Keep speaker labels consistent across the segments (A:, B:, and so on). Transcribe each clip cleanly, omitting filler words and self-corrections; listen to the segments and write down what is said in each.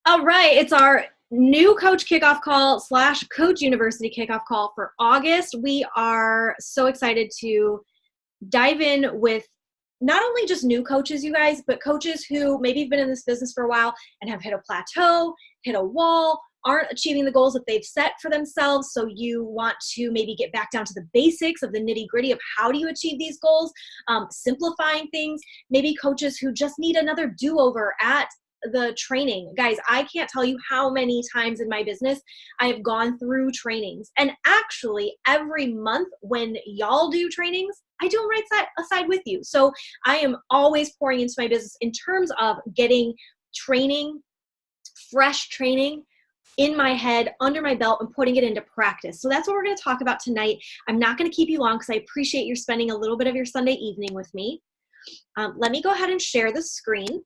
A: All right, it's our new coach kickoff call / coach university kickoff call for August. We are so excited to dive in with not only just new coaches, you guys, but coaches who maybe have been in this business for a while and have hit a plateau, hit a wall, aren't achieving the goals that they've set for themselves. So you want to maybe get back down to the basics of the nitty gritty of how do you achieve these goals, simplifying things, maybe coaches who just need another do-over at the training. Guys, I can't tell you how many times in my business I have gone through trainings. And actually, every month when y'all do trainings, I do them right aside with you. So I am always pouring into my business in terms of getting training, fresh training in my head, under my belt, and putting it into practice. So that's what we're going to talk about tonight. I'm not going to keep you long because I appreciate you spending a little bit of your Sunday evening with me. Let me go ahead and share the screen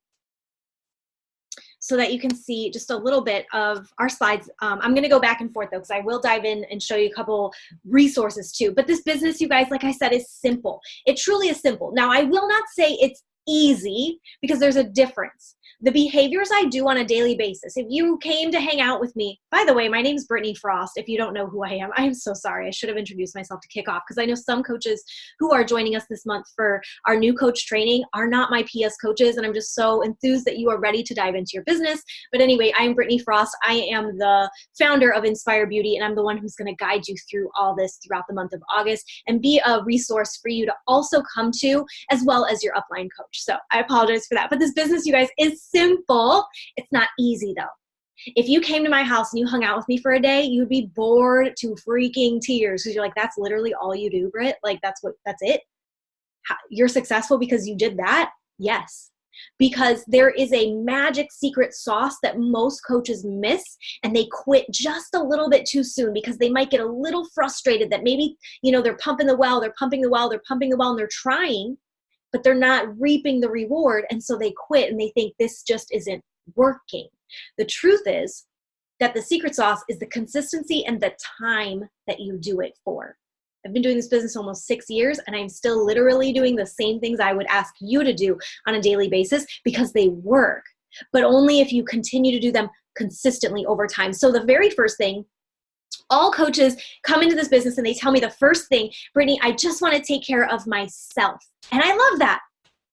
A: so that you can see just a little bit of our slides. I'm going to go back and forth though, because I will dive in and show you a couple resources too. But this business, you guys, like I said, is simple. It truly is simple. Now, I will not say it's easy because there's a difference. The behaviors I do on a daily basis, if you came to hang out with me, by the way, my name is Brittany Frost. If you don't know who I am, I am so sorry. I should have introduced myself to kick off because I know some coaches who are joining us this month for our new coach training are not my PS coaches, and I'm just so enthused that you are ready to dive into your business. But anyway, I'm Brittany Frost. I am the founder of Inspire Beauty, and I'm the one who's going to guide you through all this throughout the month of August and be a resource for you to also come to, as well as your upline coach. So I apologize for that. But this business, you guys, is simple. It's not easy though. If you came to my house and you hung out with me for a day, you'd be bored to freaking tears because you're like, that's literally all you do, Britt. Like that's it. You're successful because you did that? Yes. Because there is a magic secret sauce that most coaches miss, and they quit just a little bit too soon because they might get a little frustrated that maybe, they're pumping the well, and they're trying, but they're not reaping the reward. And so they quit and they think this just isn't working. The truth is that the secret sauce is the consistency and the time that you do it for. I've been doing this business almost 6 years, and I'm still literally doing the same things I would ask you to do on a daily basis because they work, but only if you continue to do them consistently over time. So the very first thing, all coaches come into this business and they tell me the first thing, Brittany, I just want to take care of myself. And I love that.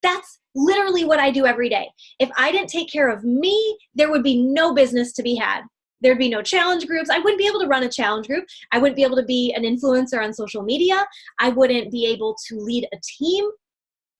A: That's literally what I do every day. If I didn't take care of me, there would be no business to be had. There'd be no challenge groups. I wouldn't be able to run a challenge group. I wouldn't be able to be an influencer on social media. I wouldn't be able to lead a team,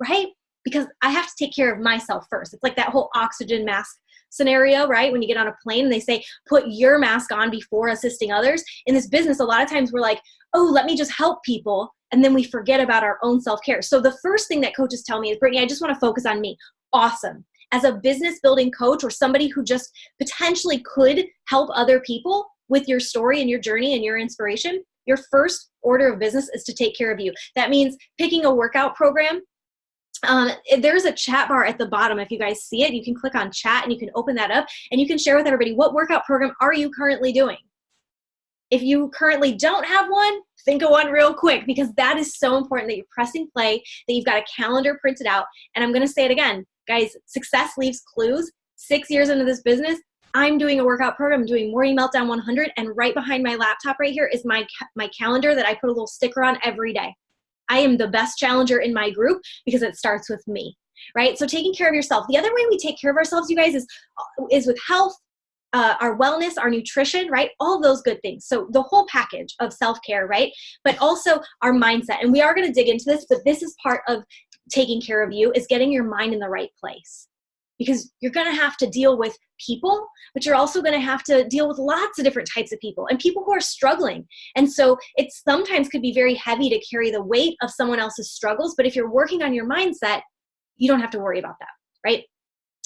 A: right? Because I have to take care of myself first. It's like that whole oxygen mask scenario, right? When you get on a plane and they say, put your mask on before assisting others. In this business, a lot of times we're like, oh, let me just help people. And then we forget about our own self-care. So the first thing that coaches tell me is, Brittany, I just want to focus on me. Awesome. As a business building coach or somebody who just potentially could help other people with your story and your journey and your inspiration, your first order of business is to take care of you. That means picking a workout program. There's a chat bar at the bottom. If you guys see it, you can click on chat and you can open that up and you can share with everybody, what workout program are you currently doing? If you currently don't have one, think of one real quick, because that is so important that you're pressing play, that you've got a calendar printed out. And I'm going to say it again, guys, success leaves clues. 6 years into this business, I'm doing a workout program. I'm doing Morning Meltdown 100. And right behind my laptop right here is my calendar that I put a little sticker on every day. I am the best challenger in my group because it starts with me, right? So taking care of yourself. The other way we take care of ourselves, you guys, is with health, our wellness, our nutrition, right? All those good things. So the whole package of self-care, right? But also our mindset. And we are going to dig into this, but this is part of taking care of you, is getting your mind in the right place. Because you're going to have to deal with people, but you're also going to have to deal with lots of different types of people and people who are struggling. And so it sometimes could be very heavy to carry the weight of someone else's struggles. But if you're working on your mindset, you don't have to worry about that, right?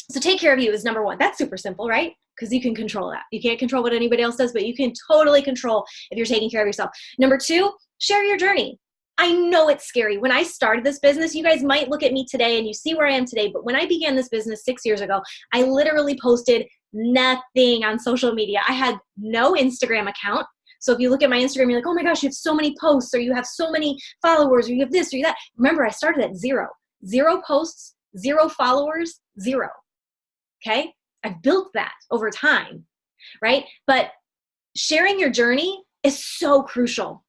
A: So take care of you is number one. That's super simple, right? Because you can control that. You can't control what anybody else does, but you can totally control if you're taking care of yourself. Number two, share your journey. I know it's scary. When I started this business, you guys might look at me today and you see where I am today, but when I began this business 6 years ago, I literally posted nothing on social media. I had no Instagram account. So if you look at my Instagram, you're like, oh my gosh, you have so many posts, or you have so many followers, or you have this, or you that. Remember, I started at zero. 0 posts, 0 followers, 0. Okay? I've built that over time, right? But sharing your journey is so crucial.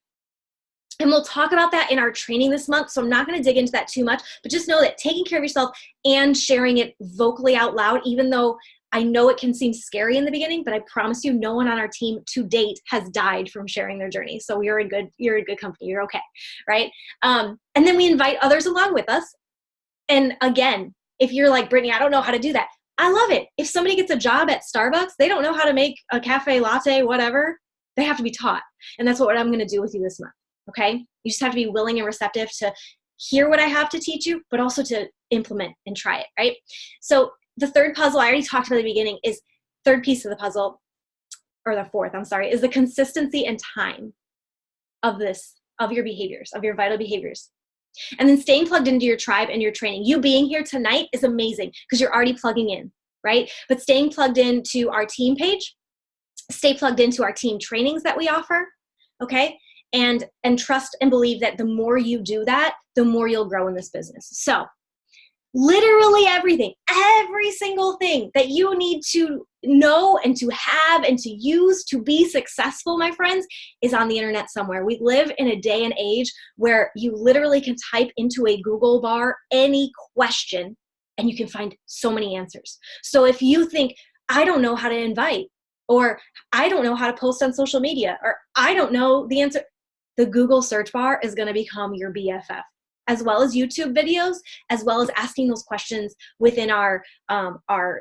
A: And we'll talk about that in our training this month. So I'm not going to dig into that too much, but just know that taking care of yourself and sharing it vocally out loud, even though I know it can seem scary in the beginning, but I promise you, no one on our team to date has died from sharing their journey. So you're in good company. You're okay, right? And then we invite others along with us. And again, if you're like, Brittany, I don't know how to do that. I love it. If somebody gets a job at Starbucks, they don't know how to make a cafe latte, whatever, they have to be taught. And that's what I'm going to do with you this month. Okay. You just have to be willing and receptive to hear what I have to teach you, but also to implement and try it. Right. So the third puzzle I already talked about at the beginning is third piece of the puzzle, or the fourth, I'm sorry, is the consistency and time of your behaviors, of your vital behaviors. And then staying plugged into your tribe and your training. You being here tonight is amazing because you're already plugging in, right? But staying plugged into our team page, stay plugged into our team trainings that we offer, okay? And trust and believe that the more you do that, the more you'll grow in this business. So literally everything, every single thing that you need to know and to have and to use to be successful, my friends, is on the internet somewhere. We live in a day and age where you literally can type into a Google bar any question and you can find so many answers. So if you think, I don't know how to invite, or I don't know how to post on social media, or I don't know the answer, the Google search bar is going to become your BFF, as well as YouTube videos, as well as asking those questions within our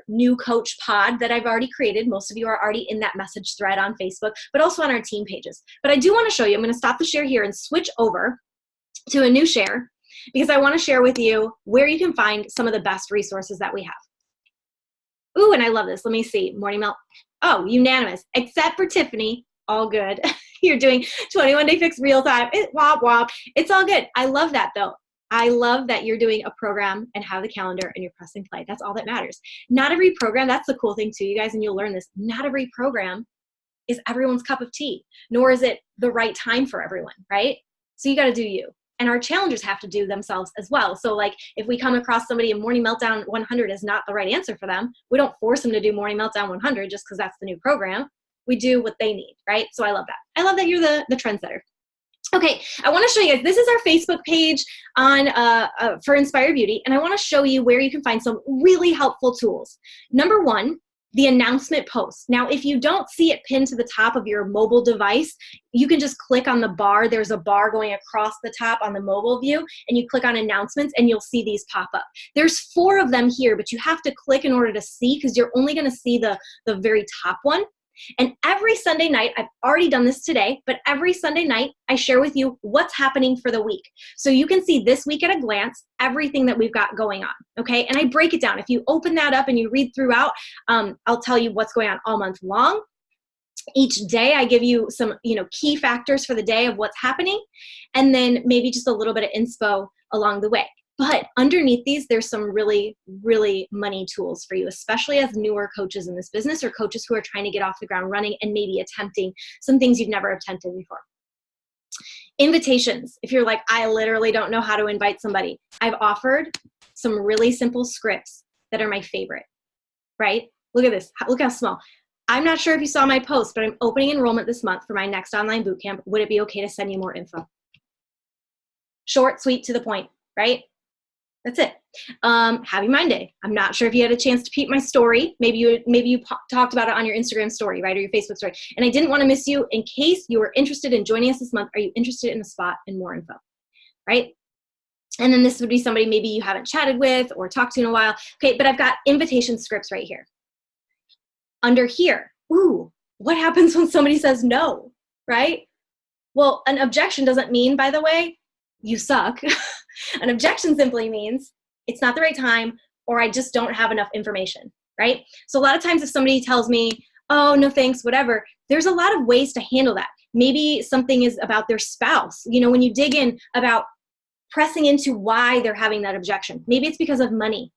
A: new coach pod that I've already created. Most of you are already in that message thread on Facebook, but also on our team pages. But I do want to show you, I'm going to stop the share here and switch over to a new share because I want to share with you where you can find some of the best resources that we have. Ooh, and I love this. Let me see. Morning Melt. Oh, unanimous, except for Tiffany. All good. You're doing 21 Day Fix real time. Womp womp. It's all good. I love that though. I love that you're doing a program and have the calendar and you're pressing play. That's all that matters. Not every program, that's the cool thing too, you guys, and you'll learn this. Not every program is everyone's cup of tea, nor is it the right time for everyone, right? So you got to do you. And our challengers have to do themselves as well. So like if we come across somebody and Morning Meltdown 100 is not the right answer for them, we don't force them to do Morning Meltdown 100 just because that's the new program. We do what they need, right? So I love that. I love that you're the trendsetter. Okay, I want to show you guys, this is our Facebook page on for Inspire Beauty, and I want to show you where you can find some really helpful tools. Number one, the announcement post. Now, if you don't see it pinned to the top of your mobile device, you can just click on the bar. There's a bar going across the top on the mobile view, and you click on announcements, and you'll see these pop up. There's 4 of them here, but you have to click in order to see because you're only going to see the very top one. And every Sunday night, I've already done this today, but every Sunday night, I share with you what's happening for the week. So you can see this week at a glance, everything that we've got going on, okay? And I break it down. If you open that up and you read throughout, I'll tell you what's going on all month long. Each day, I give you some, key factors for the day of what's happening, and then maybe just a little bit of inspo along the way. But underneath these, there's some really, really money tools for you, especially as newer coaches in this business or coaches who are trying to get off the ground running and maybe attempting some things you've never attempted before. Invitations. If you're like, I literally don't know how to invite somebody, I've offered some really simple scripts that are my favorite, right? Look at this. Look how small. I'm not sure if you saw my post, but I'm opening enrollment this month for my next online bootcamp. Would it be okay to send you more info? Short, sweet, to the point, right? That's it. Happy Mind Day. I'm not sure if you had a chance to peep my story. Maybe you talked about it on your Instagram story, right? Or your Facebook story. And I didn't want to miss you. In case you were interested in joining us this month, are you interested in a spot and more info, right? And then this would be somebody maybe you haven't chatted with or talked to in a while. Okay, but I've got invitation scripts right here. Under here, ooh, what happens when somebody says no, right? Well, an objection doesn't mean, by the way, you suck. An objection simply means it's not the right time or I just don't have enough information, right? So a lot of times if somebody tells me, oh, no thanks, whatever, there's a lot of ways to handle that. Maybe something is about their spouse. When you dig in about pressing into why they're having that objection, maybe it's because of money.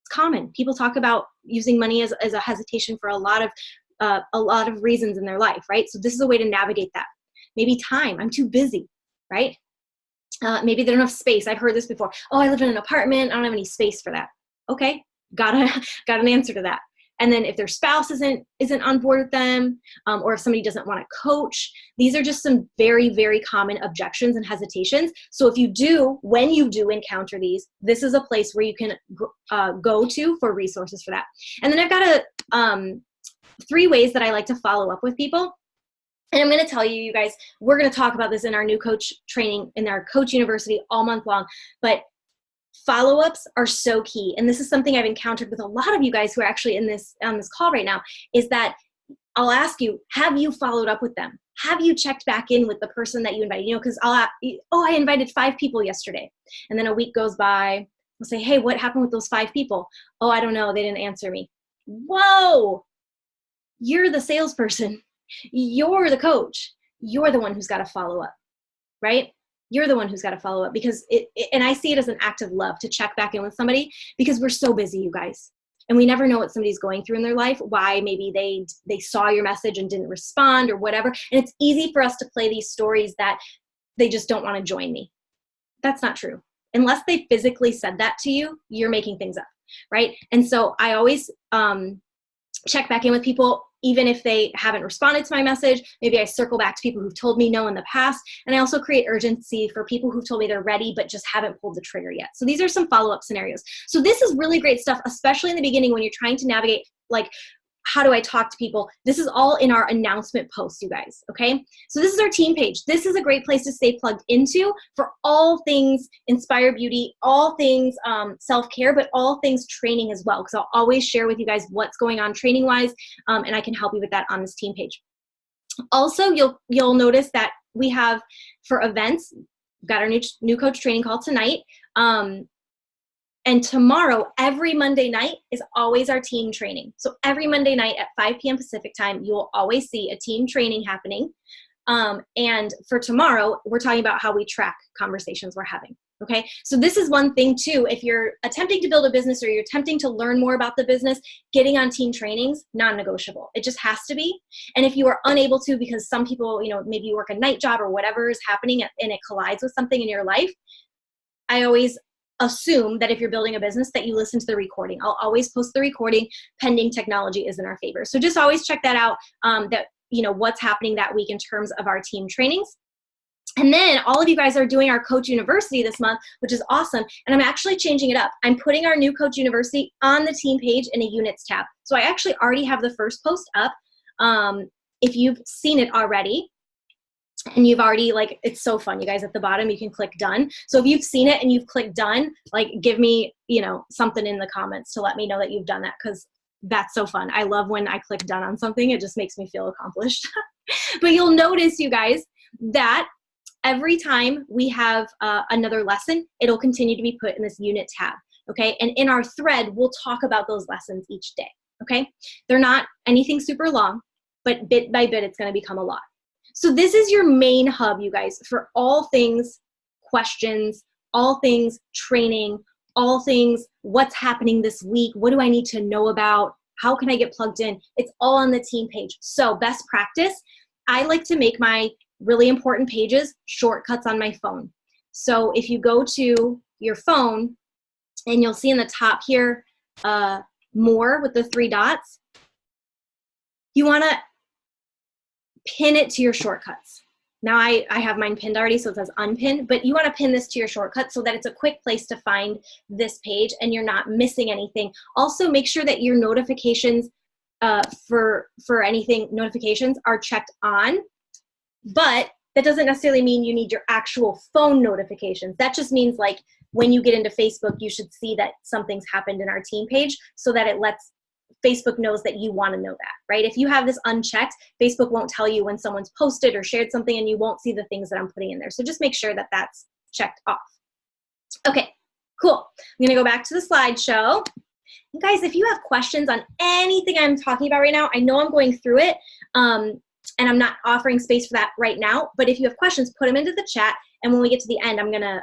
A: It's common. People talk about using money as a hesitation for a lot of reasons in their life, right? So this is a way to navigate that. Maybe time. I'm too busy, right? Maybe they don't have space. I've heard this before. Oh, I live in an apartment. I don't have any space for that. Okay, got an answer to that. And then if their spouse isn't on board with them, or if somebody doesn't want to coach, these are just some very, very common objections and hesitations. So when you do encounter these, this is a place where you can go to for resources for that. And then I've got 3 ways that I like to follow up with people. And I'm going to tell you, you guys, we're going to talk about this in our new coach training, in our Coach University all month long. But follow-ups are so key. And this is something I've encountered with a lot of you guys who are actually on this call right now, is that I'll ask you, have you followed up with them? Have you checked back in with the person that you invited? Because I invited 5 people yesterday. And then a week goes by. I'll say, hey, what happened with those 5 people? Oh, I don't know. They didn't answer me. Whoa, you're the salesperson. You're the coach. You're the one who's got to follow up, right? You're the one who's got to follow up, because and I see it as an act of love to check back in with somebody, because we're so busy, you guys. And we never know what somebody's going through in their life, why maybe they saw your message and didn't respond or whatever. And it's easy for us to play these stories that they just don't want to join me. That's not true. Unless they physically said that to you, you're making things up, right? And so I always check back in with people, even if they haven't responded to my message. Maybe I circle back to people who've told me no in the past. And I also create urgency for people who've told me they're ready, but just haven't pulled the trigger yet. So these are some follow-up scenarios. So this is really great stuff, especially in the beginning when you're trying to navigate, like, how do I talk to people? This is all in our announcement post, you guys, okay? So this is our team page. This is a great place to stay plugged into for all things Inspire Beauty, all things self-care, but all things training as well, because I'll always share with you guys what's going on training-wise, and I can help you with that on this team page. Also, you'll notice that we have, for events, we've got our new coach training call tonight. And tomorrow, every Monday night, is always our team training. So every Monday night at 5 p.m. Pacific time, you will always see a team training happening. And for tomorrow, we're talking about how we track conversations we're having. Okay, so this is one thing too. If you're attempting to build a business or you're attempting to learn more about the business, getting on team trainings, non-negotiable. It just has to be. And if you are unable to, because some people, maybe you work a night job or whatever is happening and it collides with something in your life, I always assume that if you're building a business that you listen to the recording. I'll always post the recording pending technology is in our favor. So just always check that out, what's happening that week in terms of our team trainings. And then all of you guys are doing our Coach University this month, which is awesome. And I'm actually changing it up. I'm putting our new Coach University on the team page in a units tab. So I actually already have the first post up. If you've seen it already, and you've already, it's so fun, you guys, at the bottom, you can click done. So if you've seen it and you've clicked done, give me, something in the comments to let me know that you've done that, because that's so fun. I love when I click done on something. It just makes me feel accomplished. But you'll notice, you guys, that every time we have another lesson, it'll continue to be put in this unit tab, okay? And in our thread, we'll talk about those lessons each day, okay? They're not anything super long, but bit by bit, it's gonna become a lot. So this is your main hub, you guys, for all things questions, all things training, all things what's happening this week, what do I need to know about, how can I get plugged in? It's all on the team page. So best practice, I like to make my really important pages shortcuts on my phone. So if you go to your phone and you'll see in the top here, more with the 3 dots, you wanna pin it to your shortcuts. Now I have mine pinned already, so it says unpin, but you want to pin this to your shortcut so that it's a quick place to find this page and you're not missing anything. Also, make sure that your notifications for anything, notifications are checked on, but that doesn't necessarily mean you need your actual phone notifications. That just means when you get into Facebook, you should see that something's happened in our team page so that it lets Facebook knows that you want to know that, right? If you have this unchecked, Facebook won't tell you when someone's posted or shared something, and you won't see the things that I'm putting in there. So just make sure that that's checked off. Okay, cool. I'm going to go back to the slideshow. You guys, if you have questions on anything I'm talking about right now, I know I'm going through it, and I'm not offering space for that right now, but if you have questions, put them into the chat, and when we get to the end, I'm going to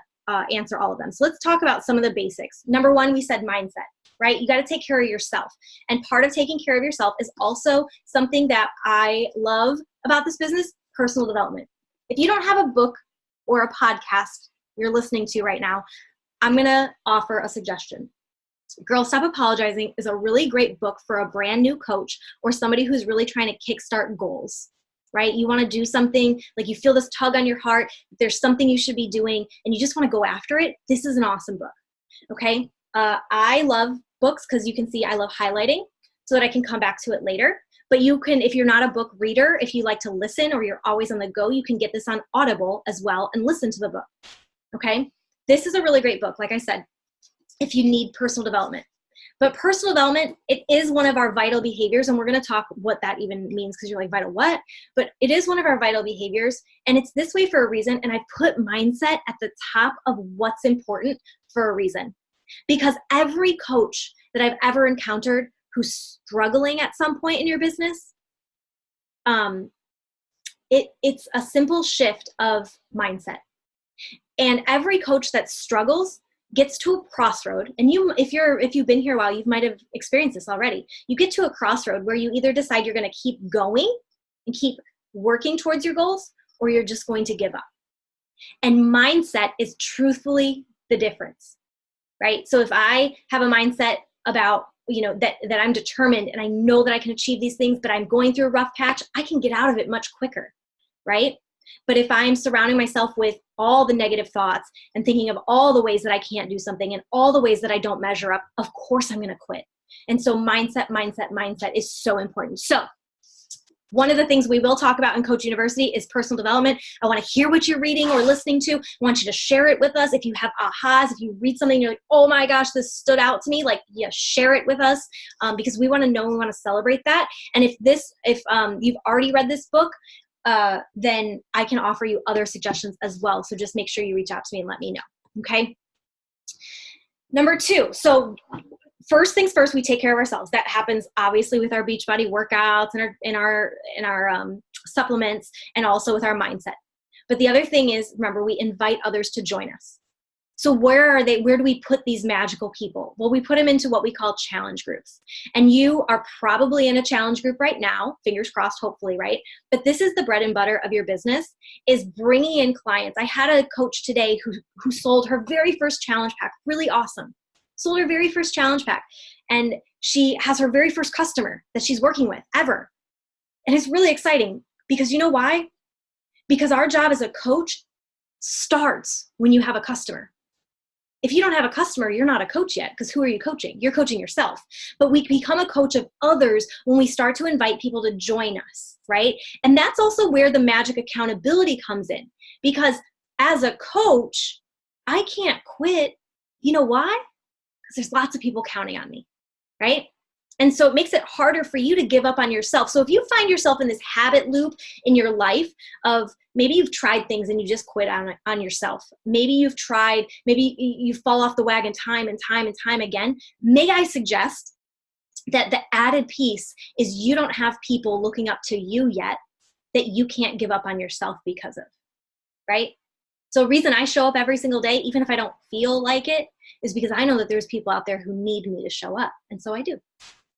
A: answer all of them. So let's talk about some of the basics. Number 1, we said mindset. Right? You got to take care of yourself. And part of taking care of yourself is also something that I love about this business, personal development. If you don't have a book or a podcast you're listening to right now, I'm going to offer a suggestion. Girl, Stop Apologizing is a really great book for a brand new coach or somebody who's really trying to kickstart goals, right? You want to do something, like you feel this tug on your heart, there's something you should be doing, and you just want to go after it. This is an awesome book, okay? I love books because you can see I love highlighting so that I can come back to it later. But you can, if you're not a book reader, if you like to listen or you're always on the go, you can get this on Audible as well and listen to the book, okay? This is a really great book, like I said, if you need personal development. But personal development, it is one of our vital behaviors, and we're going to talk what that even means because you're like, vital what? But it is one of our vital behaviors, and it's this way for a reason, and I put mindset at the top of what's important for a reason. Because every coach that I've ever encountered who's struggling at some point in your business, it's a simple shift of mindset. And every coach that struggles gets to a crossroad, and if you've been here a while, you might have experienced this already. You get to a crossroad where you either decide you're going to keep going and keep working towards your goals, or you're just going to give up. And mindset is truthfully the difference, right? So if I have a mindset about, that I'm determined and I know that I can achieve these things, but I'm going through a rough patch, I can get out of it much quicker, right? But if I'm surrounding myself with all the negative thoughts and thinking of all the ways that I can't do something and all the ways that I don't measure up, of course I'm going to quit. And so mindset is so important. So one of the things we will talk about in Coach University is personal development. I want to hear what you're reading or listening to. I want you to share it with us. If you have ahas, if you read something and you're like, oh my gosh, this stood out to me, share it with us, because we want to know, we want to celebrate that. And if you've already read this book, then I can offer you other suggestions as well. So just make sure you reach out to me and let me know. Okay. Number 2. So first things first, we take care of ourselves. That happens obviously with our Beachbody workouts and in our supplements, and also with our mindset. But the other thing is, remember, we invite others to join us. So where are they? Where do we put these magical people? Well, we put them into what we call challenge groups. And you are probably in a challenge group right now, fingers crossed, hopefully, right? But this is the bread and butter of your business, is bringing in clients. I had a coach today who sold her very first challenge pack, really awesome. Sold her very first challenge pack. And she has her very first customer that she's working with ever. And it's really exciting because you know why? Because our job as a coach starts when you have a customer. If you don't have a customer, you're not a coach yet, because who are you coaching? You're coaching yourself. But we become a coach of others when we start to invite people to join us, right? And that's also where the magic accountability comes in. Because as a coach, I can't quit. You know why? Because there's lots of people counting on me, right? And so it makes it harder for you to give up on yourself. So if you find yourself in this habit loop in your life of maybe you've tried things and you just quit on yourself. Maybe you fall off the wagon time and time again. May I suggest that the added piece is you don't have people looking up to you yet that you can't give up on yourself because of, right? So the reason I show up every single day, even if I don't feel like it, is because I know that there's people out there who need me to show up. And so I do.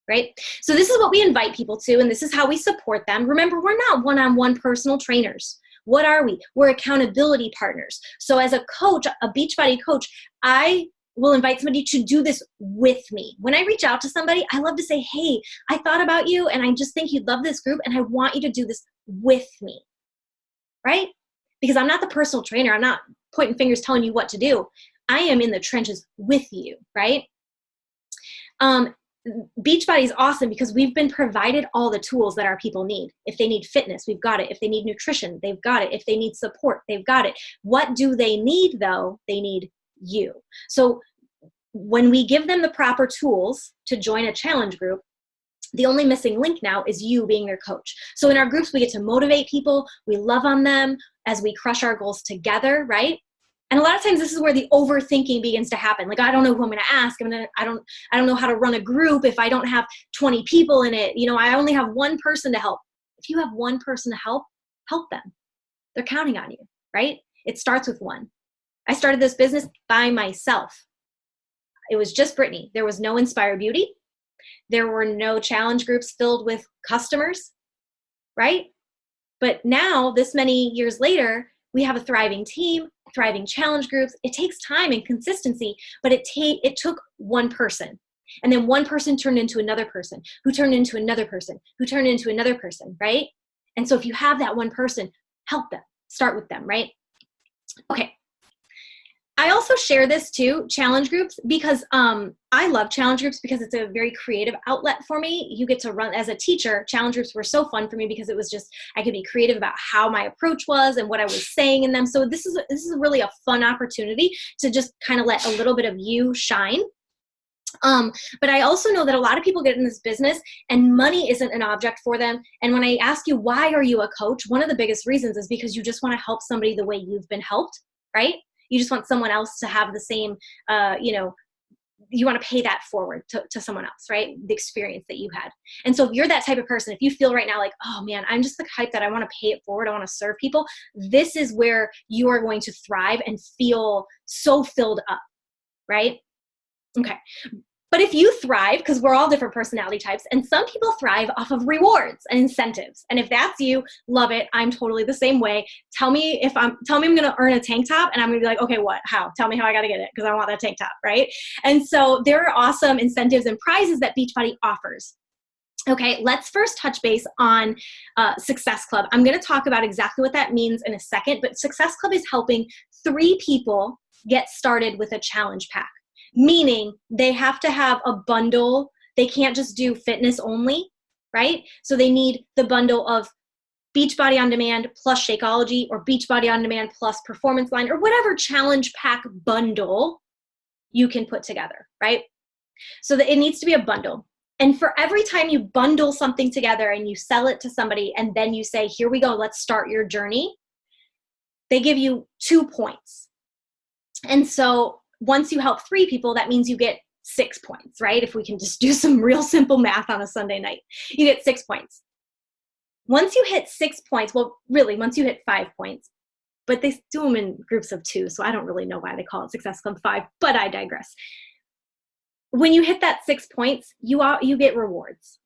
A: Right? So this is what we invite people to, and this is how we support them. Remember, we're not one-on-one personal trainers. What are we? We're accountability partners. So as a coach, a Beachbody coach, I will invite somebody to do this with me. When I reach out to somebody, I love to say, hey, I thought about you, and I just think you'd love this group, and I want you to do this with me. Right? Because I'm not the personal trainer. I'm not pointing fingers telling you what to do. I am in the trenches with you, right? Beachbody is awesome because we've been provided all the tools that our people need. If they need fitness, we've got it. If they need nutrition, they've got it. If they need support, they've got it. What do they need though? They need you. So when we give them the proper tools to join a challenge group, the only missing link now is you being their coach. So in our groups, we get to motivate people. We love on them as we crush our goals together, right? And a lot of times this is where the overthinking begins to happen. Like, I don't know who I'm going to ask. I don't know how to run a group if I don't have 20 people in it. I only have one person to help. If you have one person to help them. They're counting on you, right? It starts with one. I started this business by myself. It was just Brittany. There was no Inspire Beauty. There were no challenge groups filled with customers, right? But now, this many years later, we have a thriving team, thriving challenge groups. It takes time and consistency, but it took one person. And then one person turned into another person, who turned into another person, who turned into another person, right? And so if you have that one person, help them, start with them, right? Okay. I also share this too, challenge groups, because I love challenge groups because it's a very creative outlet for me. You get to run as a teacher. Challenge groups were so fun for me because it was just, I could be creative about how my approach was and what I was saying in them. So this is really a fun opportunity to just kind of let a little bit of you shine. But I also know that a lot of people get in this business and money isn't an object for them. And when I ask you, why are you a coach? One of the biggest reasons is because you just want to help somebody the way you've been helped, right? You just want someone else to have the same, you want to pay that forward to someone else, right? The experience that you had. And so if you're that type of person, if you feel right now like, oh man, I'm just the type that I want to pay it forward, I want to serve people, this is where you are going to thrive and feel so filled up, right? Okay. But if you thrive, because we're all different personality types, and some people thrive off of rewards and incentives. And if that's you, love it. I'm totally the same way. Tell me I'm going to earn a tank top, and I'm going to be like, okay, what? How? Tell me how I got to get it, because I want that tank top, right? And so there are awesome incentives and prizes that Beachbody offers. Okay, let's first touch base on Success Club. I'm going to talk about exactly what that means in a second, but Success Club is helping 3 people get started with a challenge pack. Meaning they have to have a bundle. They can't just do fitness only, right? So they need the bundle of Beachbody On Demand plus Shakeology, or Beachbody On Demand plus Performance Line, or whatever challenge pack bundle you can put together, right? So that it needs to be a bundle. And for every time you bundle something together and you sell it to somebody and then you say, here we go, let's start your journey, they give you 2 points. And so once you help 3 people, that means you get 6 points, right? If we can just do some real simple math on a Sunday night, you get 6 points. Once you hit 6 points, well, really, once you hit 5 points, but they do them in groups of 2, so I don't really know why they call it Success Club 5, but I digress. When you hit that 6 points, you get rewards.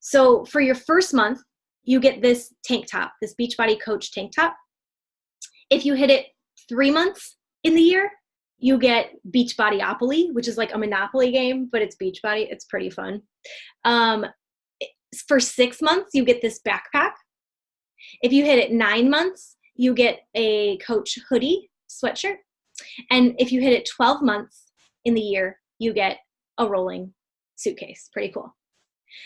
A: So for your first month, you get this tank top, this Beachbody Coach tank top. If you hit it 3 months in the year, you get Beachbodyopoly, which is like a Monopoly game, but it's Beachbody. It's pretty fun. For 6 months, you get this backpack. If you hit it 9 months, you get a Coach hoodie, sweatshirt. And if you hit it 12 months in the year, you get a rolling suitcase. Pretty cool.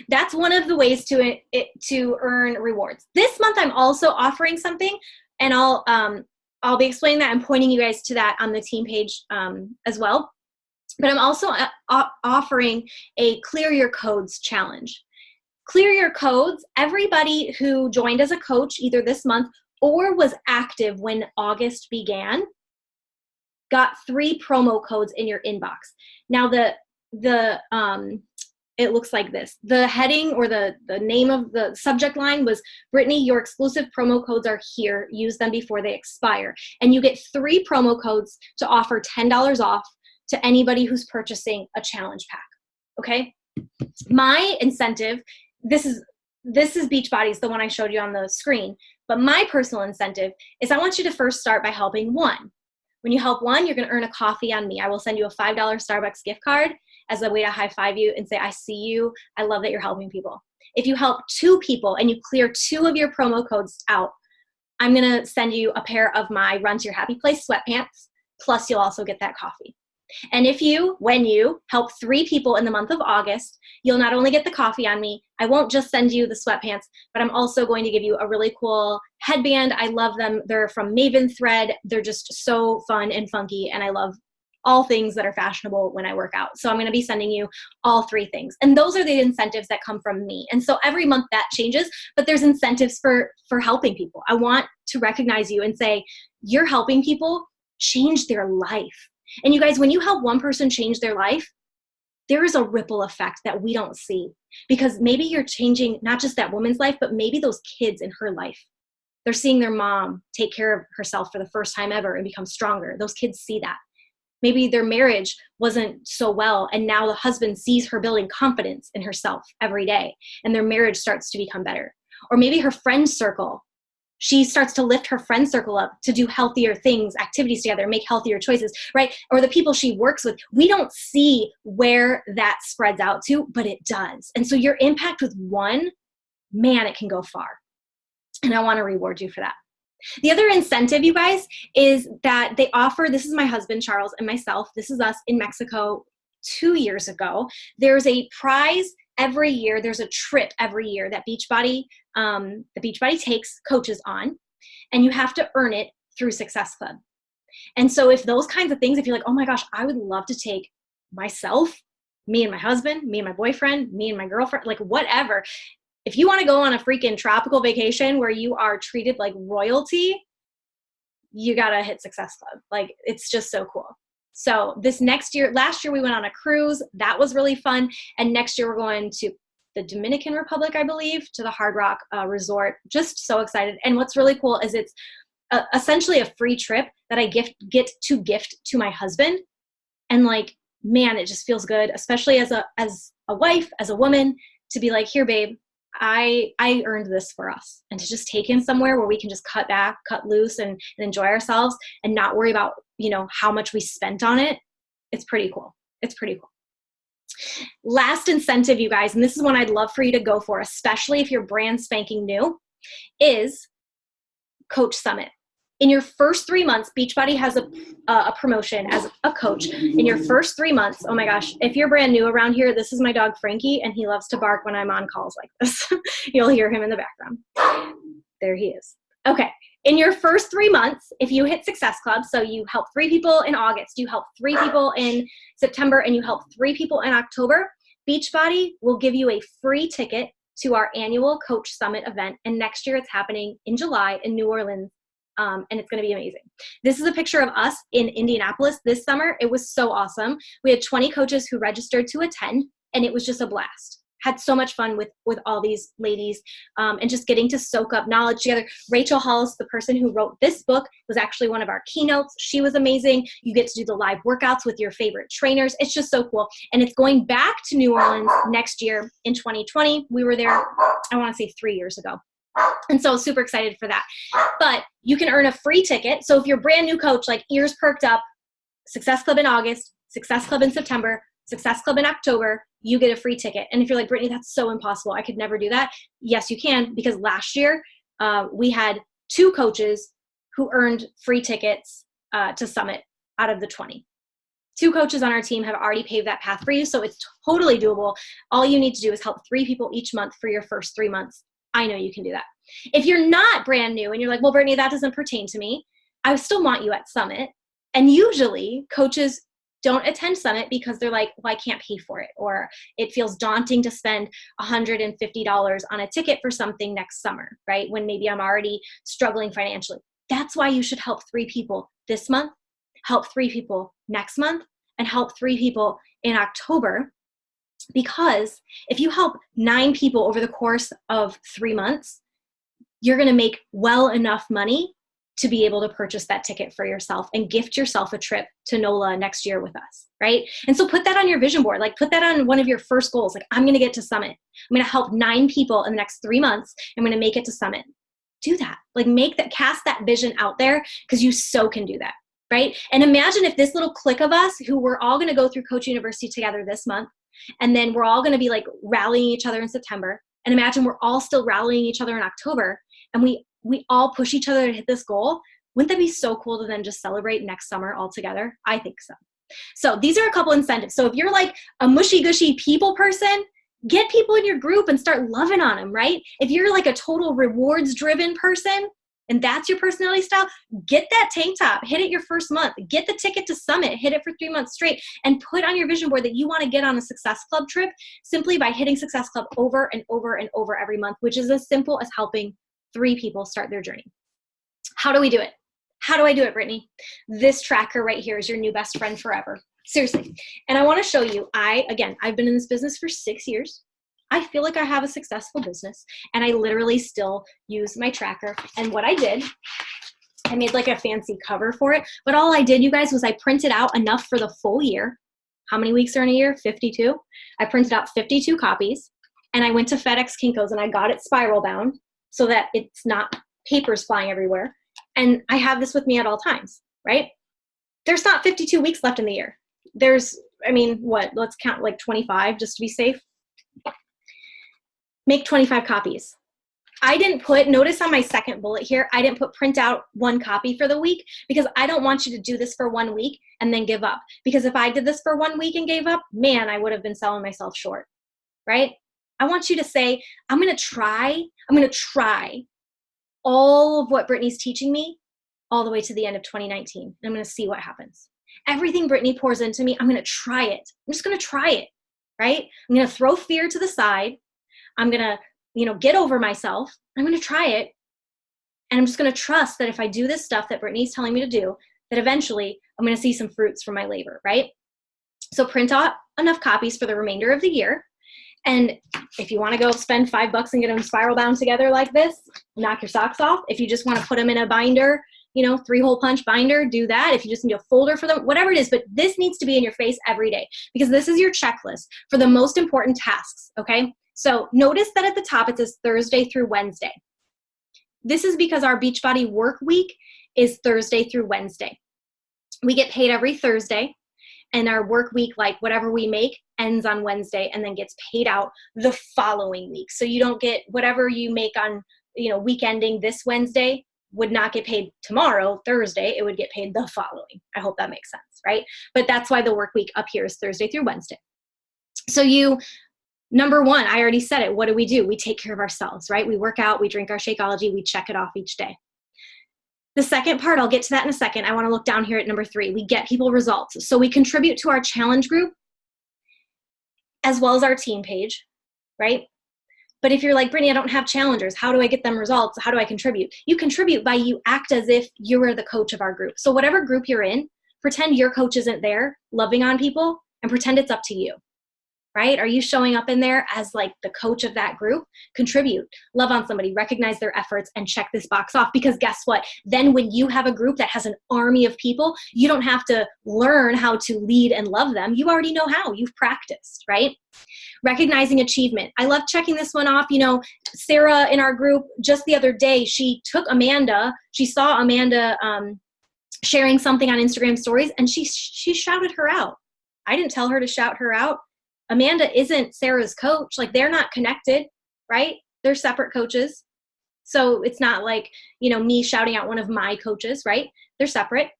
A: That's one of the ways to earn rewards. This month, I'm also offering something, and I'll be explaining that. I'm pointing you guys to that on the team page as well. But I'm also offering a Clear Your Codes challenge. Clear Your Codes, everybody who joined as a coach either this month or was active when August began got 3 promo codes in your inbox. Now it looks like this. The heading or the name of the subject line was, Brittany, your exclusive promo codes are here. Use them before they expire. And you get 3 promo codes to offer $10 off to anybody who's purchasing a challenge pack. Okay? My incentive, this is Beachbody's, the one I showed you on the screen. But my personal incentive is I want you to first start by helping 1. When you help 1, you're going to earn a coffee on me. I will send you a $5 Starbucks gift card as a way to high five you and say, I see you. I love that you're helping people. If you help 2 people and you clear 2 of your promo codes out, I'm going to send you a pair of my Run to Your Happy Place sweatpants, plus you'll also get that coffee. And when you help 3 people in the month of August, you'll not only get the coffee on me, I won't just send you the sweatpants, but I'm also going to give you a really cool headband. I love them. They're from Maven Thread. They're just so fun and funky, and I love all things that are fashionable when I work out. So I'm going to be sending you all 3 things. And those are the incentives that come from me. And so every month that changes, but there's incentives for helping people. I want to recognize you and say, you're helping people change their life. And you guys, when you help one person change their life, there is a ripple effect that we don't see, because maybe you're changing not just that woman's life, but maybe those kids in her life. They're seeing their mom take care of herself for the first time ever and become stronger. Those kids see that. Maybe their marriage wasn't so well, and now the husband sees her building confidence in herself every day, and their marriage starts to become better. Or maybe her friend circle She starts to lift her friend circle up to do healthier things, activities together, make healthier choices, right? Or the people she works with. We don't see where that spreads out to, but it does. And so your impact with one, man, it can go far. And I want to reward you for that. The other incentive, you guys, is that they offer, this is my husband, Charles, and myself. This is us in Mexico 2 years ago. There's a prize every year. There's a trip every year that Beachbody takes coaches on, and you have to earn it through Success Club. And so if those kinds of things, if you're like, oh my gosh, I would love to take myself, me and my husband, me and my boyfriend, me and my girlfriend, like whatever. If you want to go on a freaking tropical vacation where you are treated like royalty, you got to hit Success Club. Like, it's just so cool. So this next year, last year we went on a cruise. That was really fun. And next year we're going to the Dominican Republic, I believe, to the Hard Rock Resort. Just so excited. And what's really cool is it's essentially a free trip that I get to gift to my husband. And like, man, it just feels good, especially as a wife, as a woman, to be like, here, babe, I earned this for us. And to just take him somewhere where we can just cut loose and enjoy ourselves and not worry about, how much we spent on it. It's pretty cool. It's pretty cool. Last incentive, you guys, and this is one I'd love for you to go for, especially if you're brand spanking new, is Coach Summit. In your first 3 months, Beachbody has a promotion as a coach. In your first 3 months, oh my gosh, if you're brand new around here, this is my dog Frankie, and he loves to bark when I'm on calls like this. You'll hear him in the background. There he is. Okay. In your first 3 months, if you hit Success Club, so you help 3 people in August, you help 3 people in September, and you help 3 people in October, Beachbody will give you a free ticket to our annual Coach Summit event. And next year it's happening in July in New Orleans. And it's going to be amazing. This is a picture of us in Indianapolis this summer. It was so awesome. We had 20 coaches who registered to attend, and it was just a blast. Had so much fun with all these ladies and just getting to soak up knowledge together. Rachel Hollis, the person who wrote this book, was actually one of our keynotes. She was amazing. You get to do the live workouts with your favorite trainers. It's just so cool. And it's going back to New Orleans next year in 2020. We were there, I want to say 3 years ago. And so super excited for that. But you can earn a free ticket. So if you're a brand new coach, like ears perked up, Success Club in August, Success Club in September, Success Club in October, you get a free ticket. And if you're like, Brittany, that's so impossible, I could never do that. Yes, you can, because last year we had 2 coaches who earned free tickets to Summit out of the 20. 2 coaches on our team have already paved that path for you. So it's totally doable. All you need to do is help 3 people each month for your first 3 months. I know you can do that. If you're not brand new and you're like, well, Brittany, that doesn't pertain to me, I still want you at Summit. And usually coaches don't attend Summit because they're like, well, I can't pay for it, or it feels daunting to spend $150 on a ticket for something next summer, right? When maybe I'm already struggling financially. That's why you should help 3 people this month, help 3 people next month, and help 3 people in October. Because if you help 9 people over the course of 3 months, you're going to make well enough money to be able to purchase that ticket for yourself and gift yourself a trip to NOLA next year with us, right? And so put that on your vision board. Like, put that on one of your first goals. Like, I'm going to get to Summit. I'm going to help 9 people in the next 3 months. I'm going to make it to Summit. Do that. Like, cast that vision out there, because you so can do that, right? And imagine if this little clique of us, who we're all going to go through Coach University together this month, and then we're all going to be like rallying each other in September. And imagine we're all still rallying each other in October, and we all push each other to hit this goal. Wouldn't that be so cool to then just celebrate next summer all together? I think so. So these are a couple incentives. So if you're like a mushy gushy people person, get people in your group and start loving on them, right? If you're like a total rewards driven person, and that's your personality style, get that tank top, hit it your first month, get the ticket to Summit, hit it for 3 months straight, and put on your vision board that you want to get on a Success Club trip simply by hitting Success Club over and over and over every month, which is as simple as helping 3 people start their journey. How do we do it? How do I do it, Brittany? This tracker right here is your new best friend forever. Seriously. And I want to show you, I've been in this business for 6 years. I feel like I have a successful business, and I literally still use my tracker. And what I did, I made like a fancy cover for it, but all I did, you guys, was I printed out enough for the full year. How many weeks are in a year? 52. I printed out 52 copies, and I went to FedEx Kinko's and I got it spiral bound so that it's not papers flying everywhere. And I have this with me at all times, right? There's not 52 weeks left in the year. There's, I mean, what? Let's count like 25 just to be safe. Make 25 copies. I didn't put, notice on my second bullet here, I didn't put print out 1 copy for the week because I don't want you to do this for 1 week and then give up. Because if I did this for 1 week and gave up, man, I would have been selling myself short, right? I want you to say, I'm going to try all of what Brittany's teaching me all the way to the end of 2019. And I'm going to see what happens. Everything Brittany pours into me, I'm going to try it. I'm just going to try it, right? I'm going to throw fear to the side. I'm going to get over myself. I'm going to try it. And I'm just going to trust that if I do this stuff that Brittany's telling me to do, that eventually I'm going to see some fruits from my labor, right? So print out enough copies for the remainder of the year. And if you want to go spend $5 and get them spiral bound together like this, knock your socks off. If you just want to put them in a binder, 3-hole punch binder, do that. If you just need a folder for them, whatever it is, but this needs to be in your face every day because this is your checklist for the most important tasks, okay? So notice that at the top it says Thursday through Wednesday. This is because our Beachbody work week is Thursday through Wednesday. We get paid every Thursday, and our work week, like whatever we make, ends on Wednesday and then gets paid out the following week. So you don't get whatever you make on, week ending this Wednesday would not get paid tomorrow, Thursday. It would get paid the following. I hope that makes sense, right? But that's why the work week up here is Thursday through Wednesday. So number 1, I already said it. What do? We take care of ourselves, right? We work out, we drink our Shakeology, we check it off each day. The second part, I'll get to that in a second. I want to look down here at number 3. We get people results. So we contribute to our challenge group as well as our team page, right? But if you're like, Brittany, I don't have challengers. How do I get them results? How do I contribute? You contribute by you act as if you were the coach of our group. So whatever group you're in, pretend your coach isn't there loving on people and pretend it's up to you. Right? Are you showing up in there as like the coach of that group? Contribute, love on somebody, recognize their efforts, and check this box off. Because guess what? Then when you have a group that has an army of people, you don't have to learn how to lead and love them. You already know how. You've practiced, right? Recognizing achievement. I love checking this one off. Sarah in our group just the other day, she saw Amanda sharing something on Instagram stories, and she shouted her out. I didn't tell her to shout her out. Amanda isn't Sarah's coach. Like, they're not connected, right? They're separate coaches. So it's not like, me shouting out one of my coaches, right? They're separate.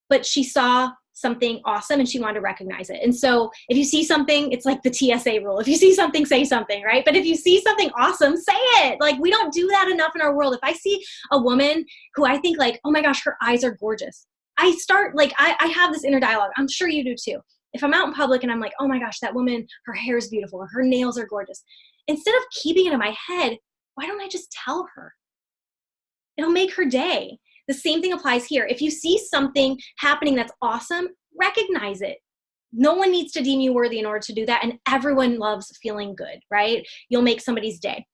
A: But she saw something awesome and she wanted to recognize it. And so if you see something, it's like the TSA rule. If you see something, say something, right? But if you see something awesome, say it. Like, we don't do that enough in our world. If I see a woman who I think like, oh my gosh, her eyes are gorgeous, I start like, I have this inner dialogue. I'm sure you do too. If I'm out in public and I'm like, oh my gosh, that woman, her hair is beautiful, or her nails are gorgeous. Instead of keeping it in my head, why don't I just tell her? It'll make her day. The same thing applies here. If you see something happening that's awesome, recognize it. No one needs to deem you worthy in order to do that. And everyone loves feeling good, right? You'll make somebody's day.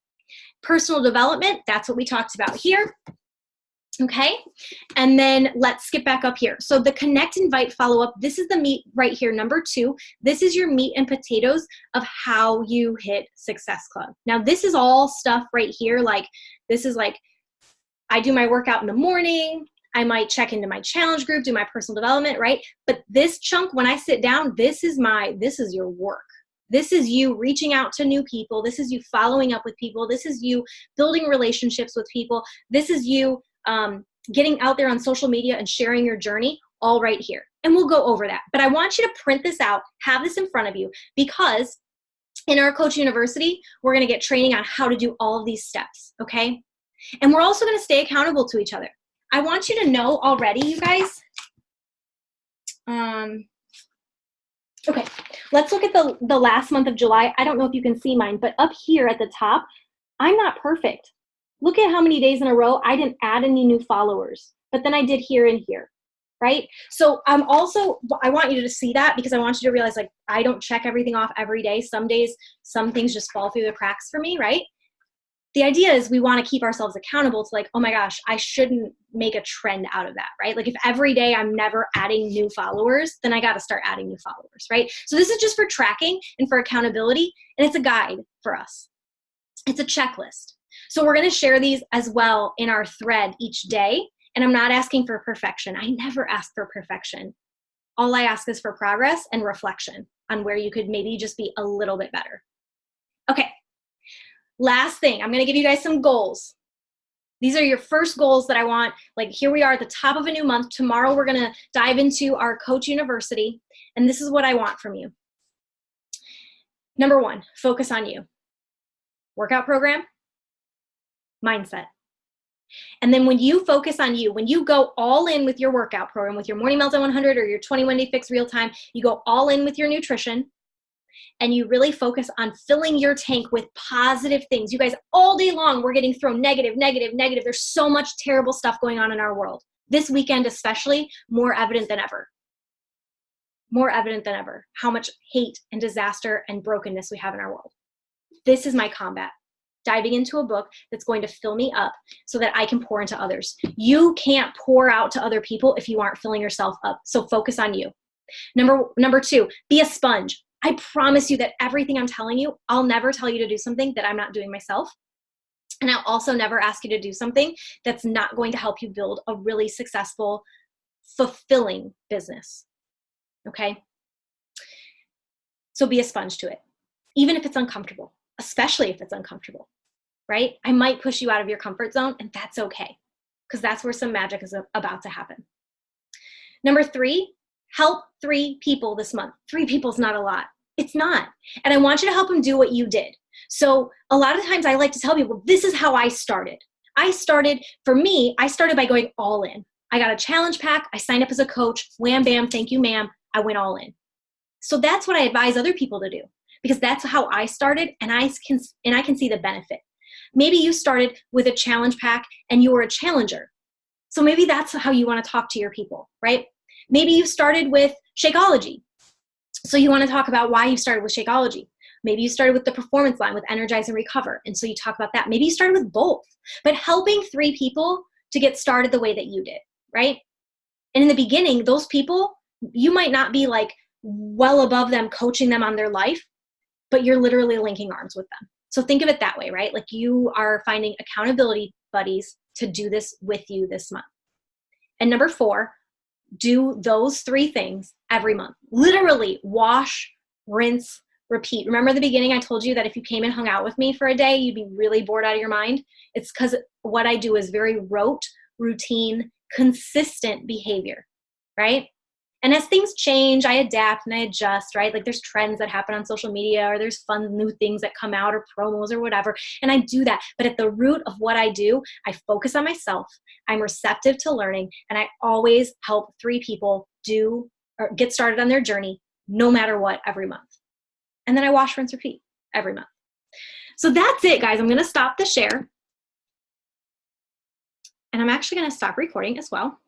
A: Personal development, that's what we talked about here. Okay, and then let's skip back up here. So the connect, invite, follow up, this is the meat right here, number 2. This is your meat and potatoes of how you hit Success Club. Now this is all stuff right here. Like, this is like, I do my workout in the morning. I might check into my challenge group, do my personal development, right? But this chunk, when I sit down, this is your work. This is you reaching out to new people. This is you following up with people. This is you building relationships with people. This is you getting out there on social media and sharing your journey, all right here. And we'll go over that. But I want you to print this out, have this in front of you, because in our Coach University, we're going to get training on how to do all of these steps, okay? And we're also going to stay accountable to each other. I want you to know already, you guys. Okay, let's look at the last month of July. I don't know if you can see mine, but up here at the top, I'm not perfect. Look at how many days in a row I didn't add any new followers, but then I did here and here, right? So I want you to see that, because I want you to realize, like, I don't check everything off every day. Some days, some things just fall through the cracks for me, right? The idea is we want to keep ourselves accountable to, like, oh my gosh, I shouldn't make a trend out of that, right? Like, if every day I'm never adding new followers, then I got to start adding new followers, right? So this is just for tracking and for accountability, and it's a guide for us. It's a checklist. So we're going to share these as well in our thread each day. And I'm not asking for perfection. I never ask for perfection. All I ask is for progress and reflection on where you could maybe just be a little bit better. Okay. Last thing, I'm going to give you guys some goals. These are your first goals that I want. Like, here we are at the top of a new month. Tomorrow we're going to dive into our Coach University. And this is what I want from you. Number 1, focus on you. Workout program, mindset. And then when you focus on you, when you go all in with your workout program, with your Morning Meltdown 100 or your 21 Day Fix Real Time, you go all in with your nutrition and you really focus on filling your tank with positive things. You guys, all day long, we're getting thrown negative, negative, negative. There's so much terrible stuff going on in our world. This weekend especially, more evident than ever. More evident than ever. How much hate and disaster and brokenness we have in our world. This is my combat. Diving into a book that's going to fill me up so that I can pour into others. You can't pour out to other people if you aren't filling yourself up. So focus on you. Number 2, be a sponge. I promise you that everything I'm telling you, I'll never tell you to do something that I'm not doing myself. And I'll also never ask you to do something that's not going to help you build a really successful, fulfilling business. Okay? So be a sponge to it, even if it's uncomfortable, especially if it's uncomfortable, right? I might push you out of your comfort zone, and that's okay, because that's where some magic is about to happen. Number 3, help 3 people this month. 3 people is not a lot. It's not. And I want you to help them do what you did. So a lot of times I like to tell people, this is how I started. For me, I started by going all in. I got a challenge pack. I signed up as a coach. Wham, bam, thank you, ma'am. I went all in. So that's what I advise other people to do, because that's how I started, and I can see the benefit. Maybe you started with a challenge pack and you were a challenger. So maybe that's how you want to talk to your people, right? Maybe you started with Shakeology. So you want to talk about why you started with Shakeology. Maybe you started with the performance line with Energize and Recover. And so you talk about that. Maybe you started with both, but helping 3 people to get started the way that you did, right? And in the beginning, those people, you might not be like well above them, coaching them on their life, but you're literally linking arms with them. So think of it that way, right? Like you are finding accountability buddies to do this with you this month. And number 4, do those 3 things every month. Literally wash, rinse, repeat. Remember the beginning I told you that if you came and hung out with me for a day, you'd be really bored out of your mind? It's because what I do is very rote, routine, consistent behavior, right? And as things change, I adapt and I adjust, right? Like there's trends that happen on social media, or there's fun new things that come out, or promos or whatever. And I do that. But at the root of what I do, I focus on myself. I'm receptive to learning, and I always help 3 people do or get started on their journey, no matter what, every month. And then I wash, rinse, repeat every month. So that's it, guys. I'm going to stop the share. And I'm actually going to stop recording as well.